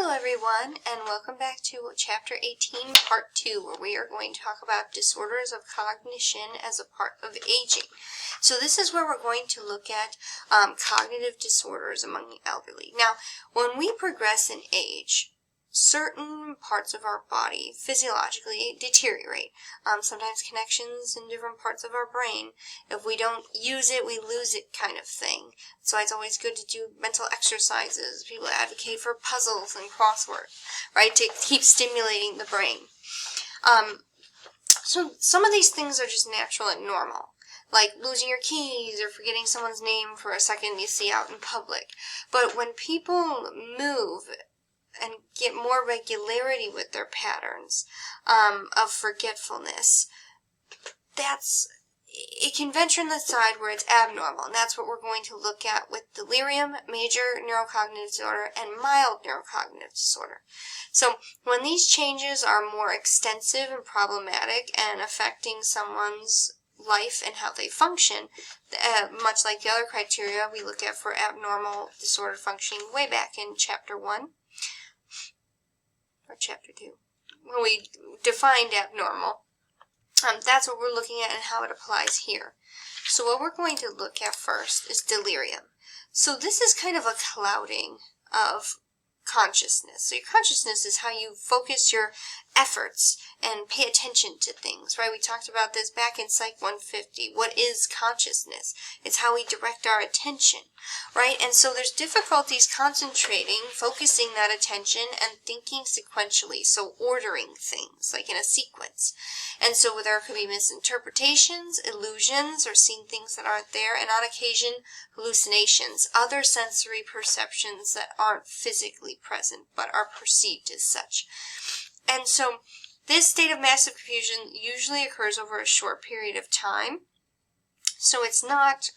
Hello everyone, and welcome back to Chapter 18, Part 2, where we are going to talk about disorders of cognition as a part of aging. So this is where we're going to look at cognitive disorders among the elderly. Now, when we progress in age, certain parts of our body physiologically deteriorate. Sometimes connections in different parts of our brain. If we don't use it, we lose it kind of thing. So it's always good to do mental exercises. People advocate for puzzles and crossword, right, to keep stimulating the brain. So some of these things are just natural and normal, like losing your keys or forgetting someone's name for a second you see out in public. But when people move and get more regularity with their patterns of forgetfulness, it can venture on the side where it's abnormal, and that's what we're going to look at with delirium, major neurocognitive disorder, and mild neurocognitive disorder. So when these changes are more extensive and problematic and affecting someone's life and how they function, much like the other criteria we look at for abnormal disordered functioning way back in Chapter 1, or Chapter 2, when we defined abnormal. That's what we're looking at and how it applies here. So what we're going to look at first is delirium. So this is kind of a clouding of consciousness. So your consciousness is how you focus your efforts and pay attention to things, right? We talked about this back in Psych 150. What is consciousness? It's how we direct our attention, right? And so there's difficulties concentrating, focusing that attention, and thinking sequentially, so ordering things, like in a sequence. And so there could be misinterpretations, illusions, or seeing things that aren't there, and on occasion, hallucinations, other sensory perceptions that aren't physically present, but are perceived as such. And so this state of massive confusion usually occurs over a short period of time, so it's not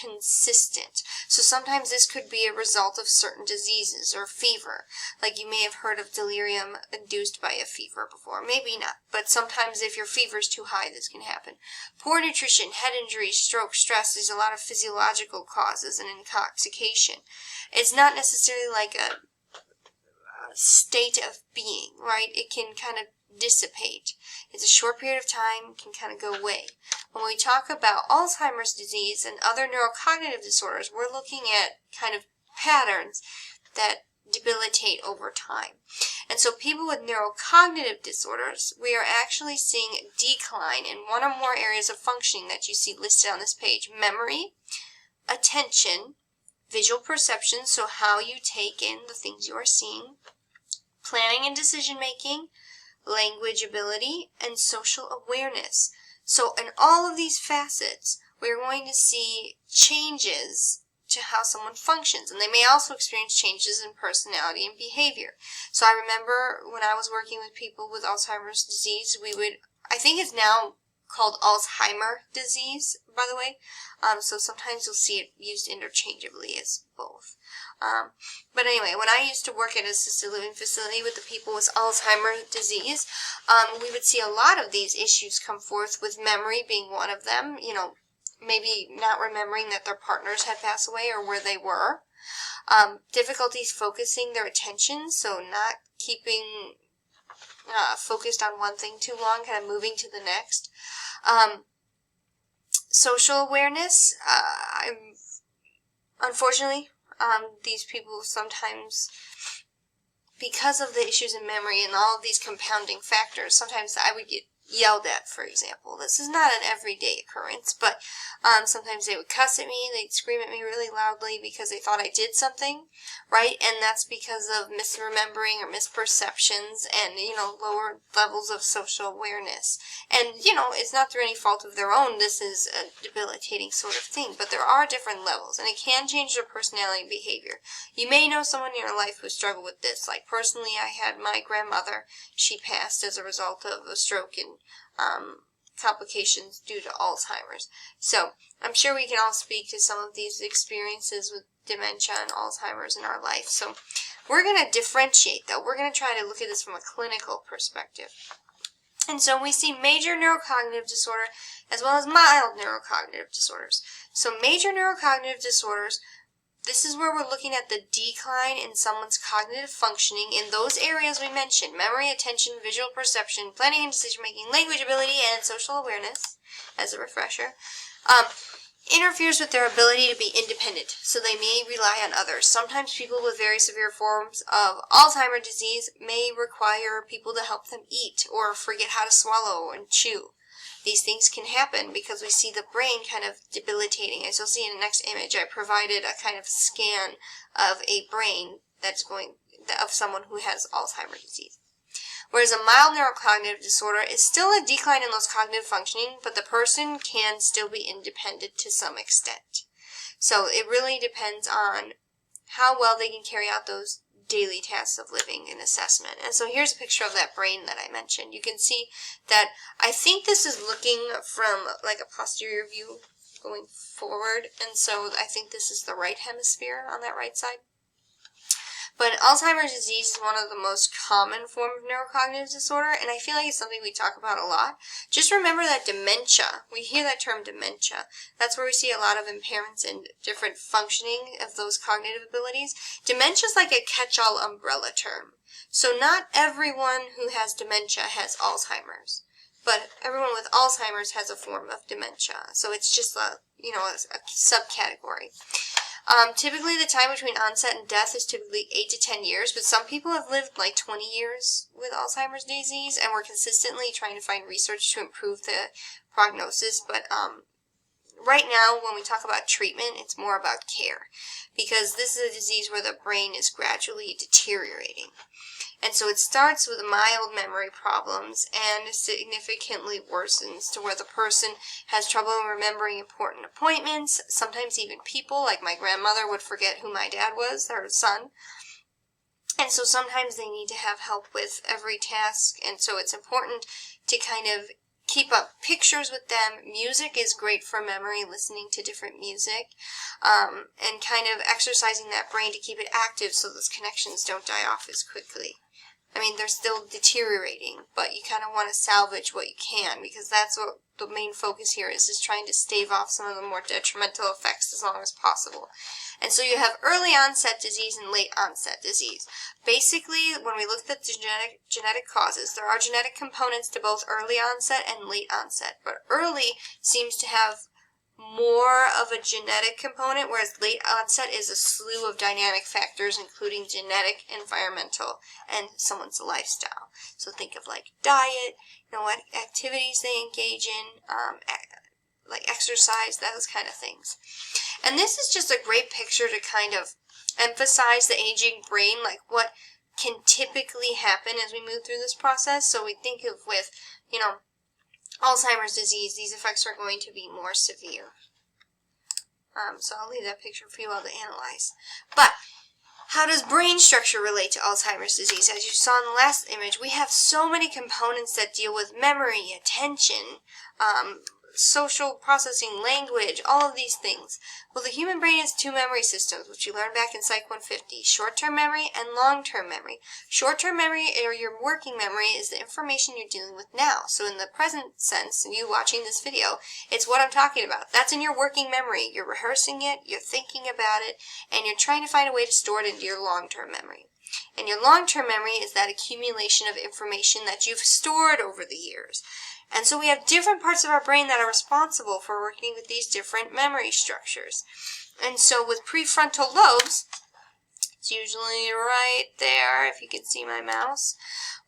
consistent. So sometimes this could be a result of certain diseases or fever. Like you may have heard of delirium induced by a fever before. Maybe not, but sometimes if your fever is too high, this can happen. Poor nutrition, head injury, stroke, stress, there's a lot of physiological causes and intoxication. It's not necessarily like a state of being, right? It can kind of dissipate. It's a short period of time, can kind of go away. When we talk about Alzheimer's disease and other neurocognitive disorders, we're looking at kind of patterns that debilitate over time. And so people with neurocognitive disorders, we are actually seeing a decline in one or more areas of functioning that you see listed on this page. Memory, attention, visual perception, so how you take in the things you are seeing, planning and decision making, language ability, and social awareness. So in all of these facets, we're going to see changes to how someone functions, and they may also experience changes in personality and behavior. So I remember when I was working with people with Alzheimer's disease, I think it's now called Alzheimer disease, by the way. So sometimes you'll see it used interchangeably as both. But anyway, when I used to work at an assisted living facility with the people with Alzheimer's disease, we would see a lot of these issues come forth, with memory being one of them. You know, maybe not remembering that their partners had passed away or where they were. Difficulties focusing their attention, so not keeping focused on one thing too long, kind of moving to the next. Social awareness, unfortunately, these people sometimes, because of the issues in memory and all of these compounding factors, sometimes I would get yelled at, for example. This is not an everyday occurrence, but sometimes they would cuss at me, they'd scream at me really loudly because they thought I did something, right? And that's because of misremembering or misperceptions and, lower levels of social awareness. And, it's not through any fault of their own. This is a debilitating sort of thing, but there are different levels, and it can change their personality and behavior. You may know someone in your life who struggled with this. Like, personally, I had my grandmother. She passed as a result of a stroke and complications due to Alzheimer's. So I'm sure we can all speak to some of these experiences with dementia and Alzheimer's in our life. So we're going to differentiate, though. We're going to try to look at this from a clinical perspective. And so we see major neurocognitive disorder as well as mild neurocognitive disorders. So major neurocognitive disorders this is where we're looking at the decline in someone's cognitive functioning in those areas we mentioned: memory, attention, visual perception, planning and decision-making, language ability, and social awareness, as a refresher. Interferes with their ability to be independent, so they may rely on others. Sometimes people with very severe forms of Alzheimer's disease may require people to help them eat or forget how to swallow and chew. These things can happen because we see the brain kind of debilitating. As you'll see in the next image, I provided a kind of scan of a brain of someone who has Alzheimer's disease. Whereas a mild neurocognitive disorder is still a decline in those cognitive functioning, but the person can still be independent to some extent. So it really depends on how well they can carry out those daily tasks of living and assessment. And so here's a picture of that brain that I mentioned. You can see that I think this is looking from like a posterior view going forward, and so I think this is the right hemisphere on that right side. But Alzheimer's disease is one of the most common forms of neurocognitive disorder, and I feel like it's something we talk about a lot. Just remember that dementia, we hear that term dementia, that's where we see a lot of impairments in different functioning of those cognitive abilities. Dementia is like a catch-all umbrella term. So not everyone who has dementia has Alzheimer's, but everyone with Alzheimer's has a form of dementia. So it's just a subcategory. Typically, the time between onset and death is typically 8 to 10 years, but some people have lived like 20 years with Alzheimer's disease, and we're consistently trying to find research to improve the prognosis. But right now, when we talk about treatment, it's more about care, because this is a disease where the brain is gradually deteriorating. And so it starts with mild memory problems and significantly worsens to where the person has trouble remembering important appointments. Sometimes even people, like my grandmother, would forget who my dad was, her son. And so sometimes they need to have help with every task. And so it's important to kind of keep up pictures with them. Music is great for memory, listening to different music, and kind of exercising that brain to keep it active so those connections don't die off as quickly. I mean, they're still deteriorating, but you kind of want to salvage what you can, because that's what the main focus here is trying to stave off some of the more detrimental effects as long as possible. And so you have early onset disease and late onset disease. Basically, when we look at the genetic causes, there are genetic components to both early onset and late onset, but early seems to have more of a genetic component, whereas late onset is a slew of dynamic factors, including genetic, environmental, and someone's lifestyle. So think of like diet, what activities they engage in, like exercise, those kind of things. And this is just a great picture to kind of emphasize the aging brain, like what can typically happen as we move through this process. So we think of with, Alzheimer's disease, these effects are going to be more severe. So I'll leave that picture for you all to analyze. But how does brain structure relate to Alzheimer's disease? As you saw in the last image, we have so many components that deal with memory, attention, social processing, language, all of these things. Well, the human brain has two memory systems, which you learned back in Psych 150, short-term memory and long-term memory. Short-term memory, or your working memory, is the information you're dealing with now. So in the present sense, you watching this video, it's what I'm talking about. That's in your working memory. You're rehearsing it, you're thinking about it, and you're trying to find a way to store it into your long-term memory. And your long-term memory is that accumulation of information that you've stored over the years. And so we have different parts of our brain that are responsible for working with these different memory structures. And so with prefrontal lobes, it's usually right there, if you can see my mouse,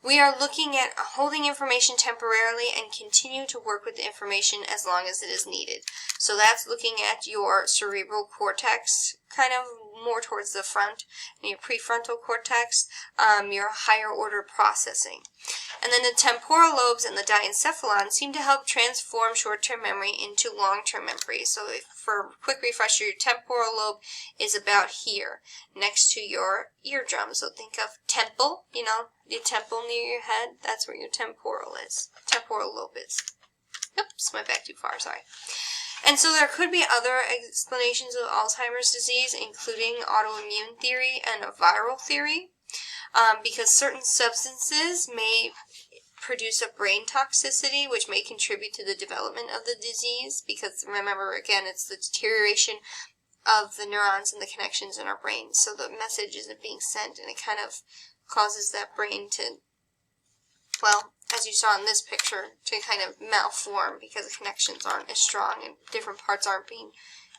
we are looking at holding information temporarily and continue to work with the information as long as it is needed. So that's looking at your cerebral cortex, kind of more towards the front, and your prefrontal cortex, your higher order processing. And then the temporal lobes and the diencephalon seem to help transform short-term memory into long-term memory. So for a quick refresher, your temporal lobe is about here, next to your eardrum. So think of temple, your temple near your head, that's where your temporal lobe is. Oops, went back too far, sorry. And so there could be other explanations of Alzheimer's disease, including autoimmune theory and a viral theory, because certain substances may produce a brain toxicity, which may contribute to the development of the disease, because remember, again, it's the deterioration of the neurons and the connections in our brain. So the message isn't being sent, and it kind of causes that brain to, well, as you saw in this picture, to kind of malform because the connections aren't as strong and different parts aren't being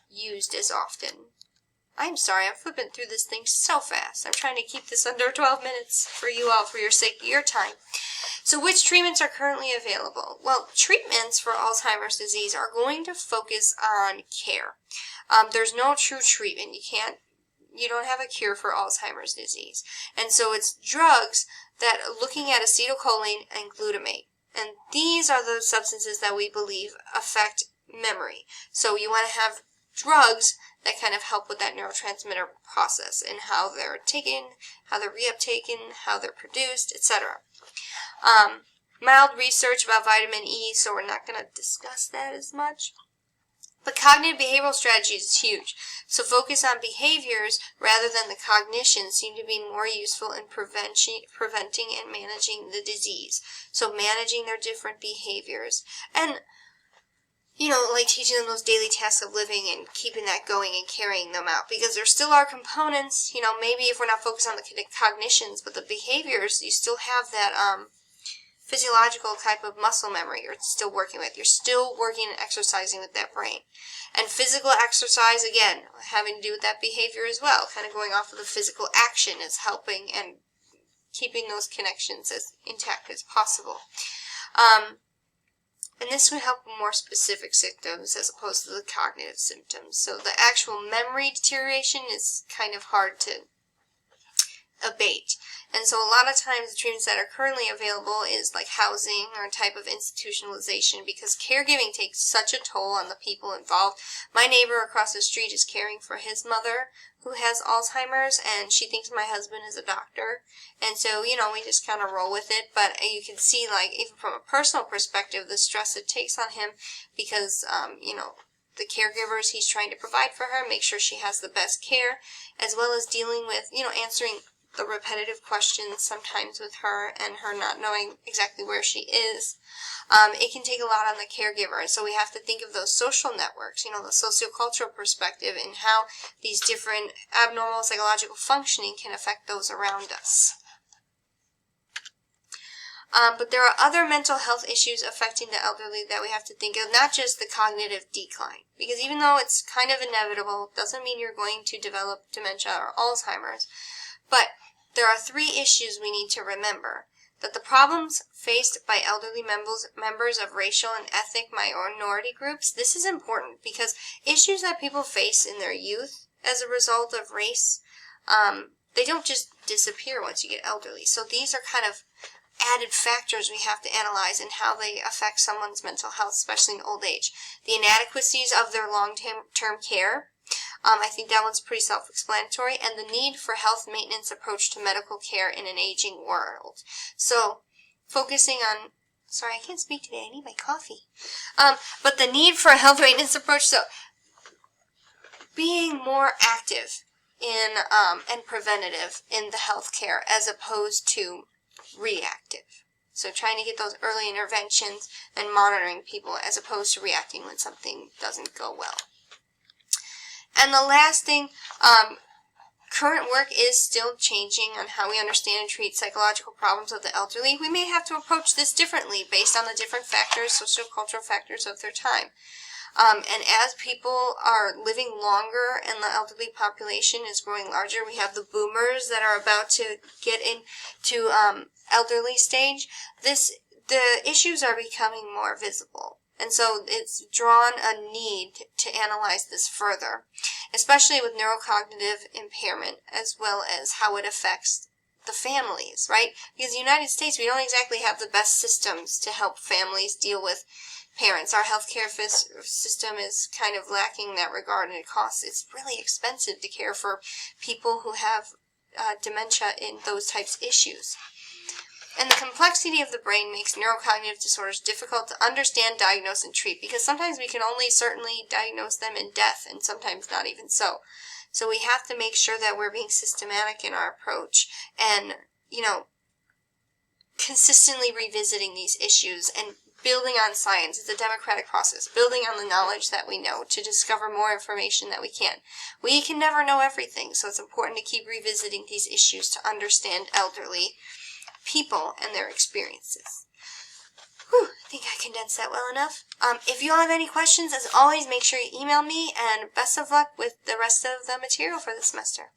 used as often. I'm sorry, I'm flipping through this thing so fast. I'm trying to keep this under 12 minutes for you all, for your sake of your time. So which treatments are currently available? Well, treatments for Alzheimer's disease are going to focus on care. There's no true treatment. You don't have a cure for Alzheimer's disease. And so it's drugs that are looking at acetylcholine and glutamate. And these are the substances that we believe affect memory. So you want to have drugs that kind of help with that neurotransmitter process and how they're taken, how they're reuptaken, how they're produced, etc. Mild research about vitamin E, so we're not going to discuss that as much. But cognitive behavioral strategies is huge. So focus on behaviors rather than the cognition seem to be more useful in preventing and managing the disease. So managing their different behaviors. And, you know, like teaching them those daily tasks of living and keeping that going and carrying them out. Because there still are components, you know, maybe if we're not focused on the cognitions, but the behaviors, you still have that, physiological type of muscle memory you're still working with. You're still working and exercising with that brain. And physical exercise, again, having to do with that behavior as well. Kind of going off of the physical action is helping and keeping those connections as intact as possible. And this would help with more specific symptoms as opposed to the cognitive symptoms. So the actual memory deterioration is kind of hard to abate. And so a lot of times the treatments that are currently available is like housing or a type of institutionalization, because caregiving takes such a toll on the people involved. My neighbor across the street is caring for his mother who has Alzheimer's, and she thinks my husband is a doctor. And so, you know, we just kind of roll with it. But you can see, like, even from a personal perspective, the stress it takes on him because, you know, the caregivers he's trying to provide for her, make sure she has the best care, as well as dealing with, you know, answering the repetitive questions sometimes with her and her not knowing exactly where she is. It can take a lot on the caregiver, and so we have to think of those social networks, you know, the sociocultural perspective and how these different abnormal psychological functioning can affect those around us. But there are other mental health issues affecting the elderly that we have to think of, not just the cognitive decline. Because even though it's kind of inevitable, it doesn't mean you're going to develop dementia or Alzheimer's. But there are 3 issues we need to remember. That the problems faced by elderly members of racial and ethnic minority groups, this is important because issues that people face in their youth as a result of race, they don't just disappear once you get elderly. So these are kind of added factors we have to analyze in how they affect someone's mental health, especially in old age. The inadequacies of their long-term care, I think that one's pretty self-explanatory, and the need for health maintenance approach to medical care in an aging world. So, focusing on, sorry, I can't speak today, I need my coffee. But the need for a health maintenance approach, so being more active in, and preventative in the healthcare as opposed to reactive. So trying to get those early interventions and monitoring people as opposed to reacting when something doesn't go well. And the last thing, current work is still changing on how we understand and treat psychological problems of the elderly. We may have to approach this differently based on the different factors, sociocultural factors of their time. And as people are living longer and the elderly population is growing larger, we have the boomers that are about to get into elderly stage. The issues are becoming more visible. And so it's drawn a need to analyze this further, especially with neurocognitive impairment, as well as how it affects the families, right? Because in the United States, we don't exactly have the best systems to help families deal with parents. Our healthcare system is kind of lacking in that regard, and it's really expensive to care for people who have dementia in those types of issues. And the complexity of the brain makes neurocognitive disorders difficult to understand, diagnose, and treat, because sometimes we can only certainly diagnose them in death, and sometimes not even so. So we have to make sure that we're being systematic in our approach and, you know, consistently revisiting these issues and building on science. It's a democratic process, building on the knowledge that we know to discover more information that we can. We can never know everything, so it's important to keep revisiting these issues to understand elderly people and their experiences. Whew, I think I condensed that well enough. If you all have any questions, as always, make sure you email me, and best of luck with the rest of the material for this semester.